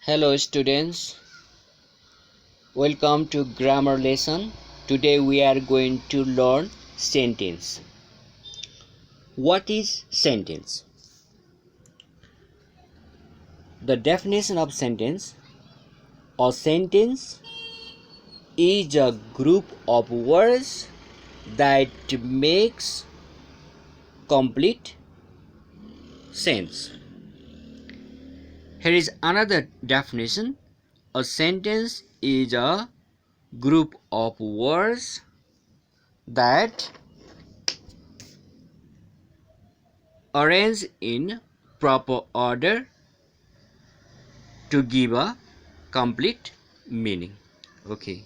Hello students, welcome to grammar lesson. Today we are going to learn sentence. What is sentence? The definition of sentence: a sentence is a group of words that makes complete sense. Here is another definition: a sentence is a group of words that arrange in proper order to give a complete meaning. Okay,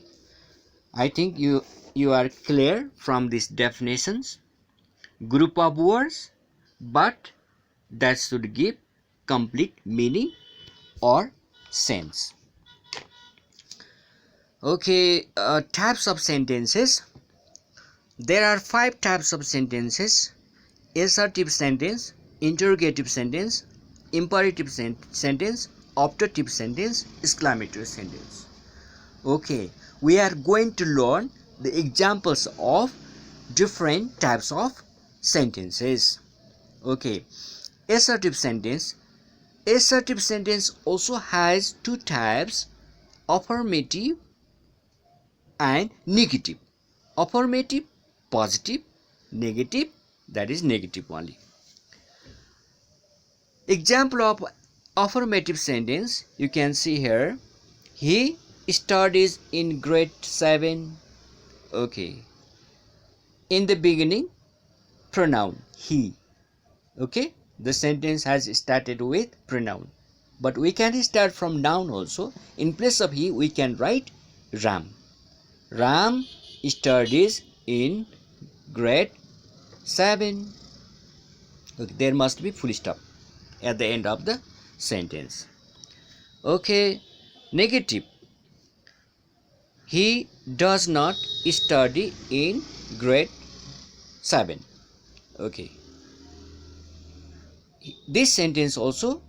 I think you are clear from these definitions. Group of words but that should give complete meaning or sense. Okay, types of sentences. There are 5 types of sentences: assertive sentence, interrogative sentence, imperative sentence, optative sentence, exclamatory sentence. Okay, we are going to learn the examples of different types of sentences. Okay, assertive sentence. Assertive sentence also has 2 types: affirmative and negative. Affirmative, positive; negative, that is negative only. Example of affirmative sentence you can see here: he studies in grade 7. Okay, in the beginning, pronoun he. Okay, the sentence has started with pronoun, but we can start from noun also. In place of he, we can write Ram. Ram studies in grade 7. Okay, there must be full stop at the end of the sentence. Okay, negative. He does not study in grade 7. Okay, this sentence also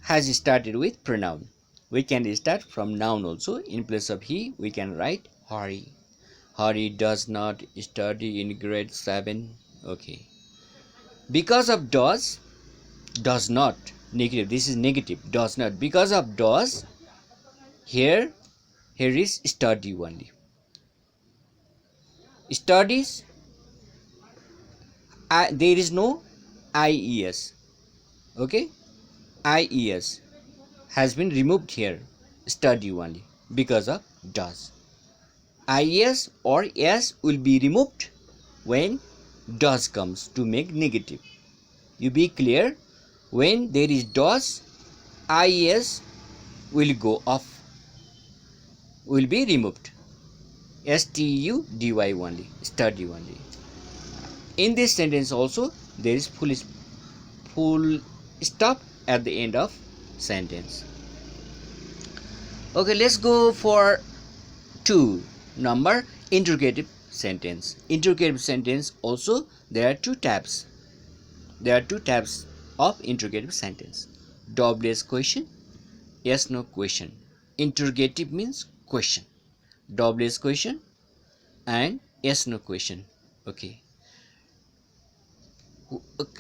has started with pronoun. We can start from noun also. In place of he, we can write Hari. Hari does not study in grade 7. Okay, because of does not, negative. This is negative, does not. Because of does, here is study only. Studies, there is no ies. Okay, ies has been removed here. Study only because of does. Ies or s will be removed when does comes to make negative. You be clear, when there is does, ies will go off, will be removed. study only, study only. In this sentence also there is full stop at the end of sentence. Okay, let's go for 2 number, interrogative sentence. Interrogative sentence also there are 2 types. There are 2 types of interrogative sentence: WS question, yes no question. Interrogative means question, WS question and yes no question. Okay,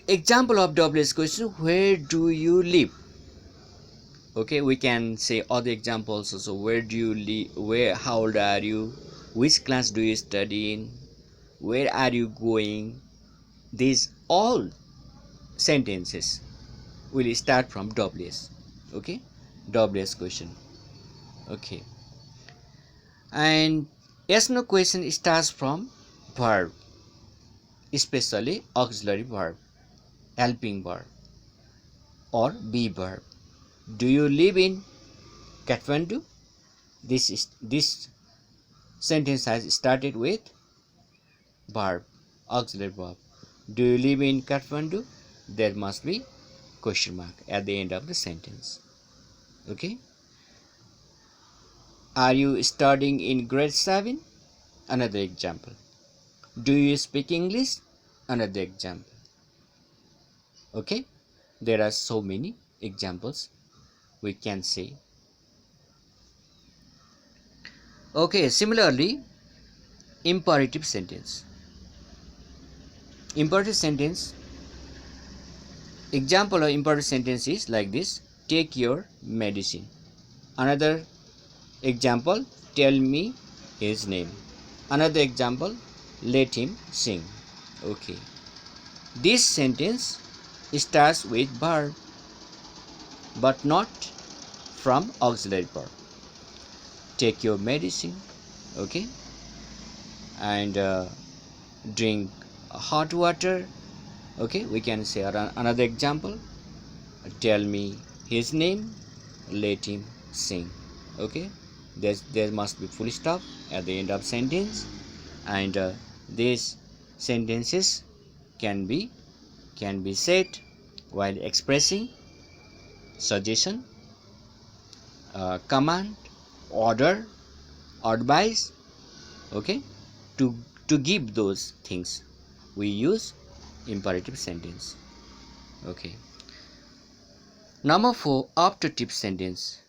example of WS question: where do you live? Okay, we can say other examples also: where do you live, where, how old are you, which class do you study in, where are you going. These all sentences will start from WS. Okay, WS question. Okay, and yes no question starts from verb, especially auxiliary verb, helping verb or be verb. Do you live in Kathmandu? This sentence has started with verb, auxiliary verb. Do you live in Kathmandu? There must be question mark at the end of the sentence. Okay, are you studying in grade 7? Another example. Do you speak English? Another example. Okay, there are so many examples we can say. Okay, similarly, imperative sentence. Imperative sentence, example of imperative sentence is like this: take your medicine. Another example, tell me his name. Another example, let him sing. Okay, this sentence starts with verb but not from auxiliary verb. Take your medicine, okay, and drink hot water. Okay, we can say another example, tell me his name, let him sing. Okay, there must be full stop at the end of sentence, and these sentences can be said while expressing suggestion, command, order, advice. Okay, to give those things we use imperative sentence. Okay, number 4, optative sentence.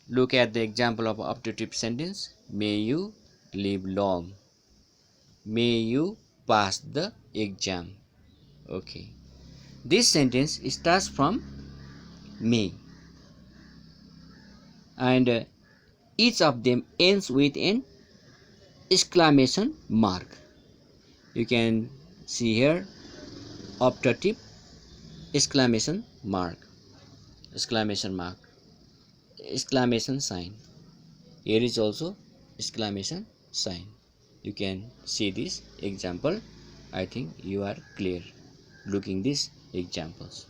Look at the example of optative sentence: may you live long, may you pass the exam. Okay, this sentence starts from may, and each of them ends with an exclamation mark. You can see here optative, exclamation mark, exclamation mark, exclamation sign. Here is also exclamation sign. You can see this example. I think you are clear looking these examples.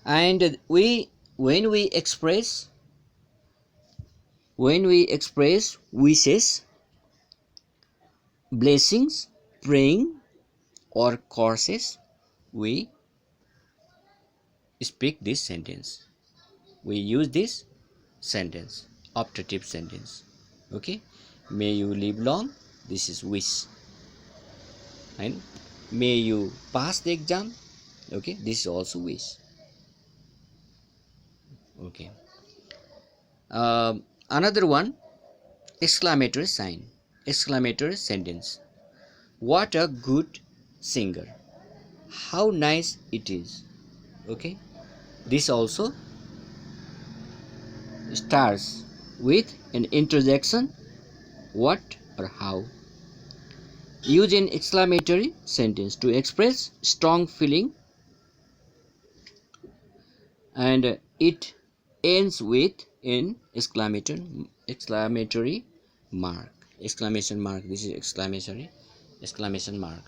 And when we express wishes, blessings, praying, or curses, we speak this sentence. We use this sentence, optative sentence. Okay, may you live long, this is wish, and may you pass the exam, okay, this is also wish. Okay, another one, exclamatory sign, exclamatory sentence: what a good singer, how nice it is. Okay, this also starts with an interjection, what or how. Use an exclamatory sentence to express strong feeling, and it ends with an exclamatory mark, exclamation mark. This is exclamation mark.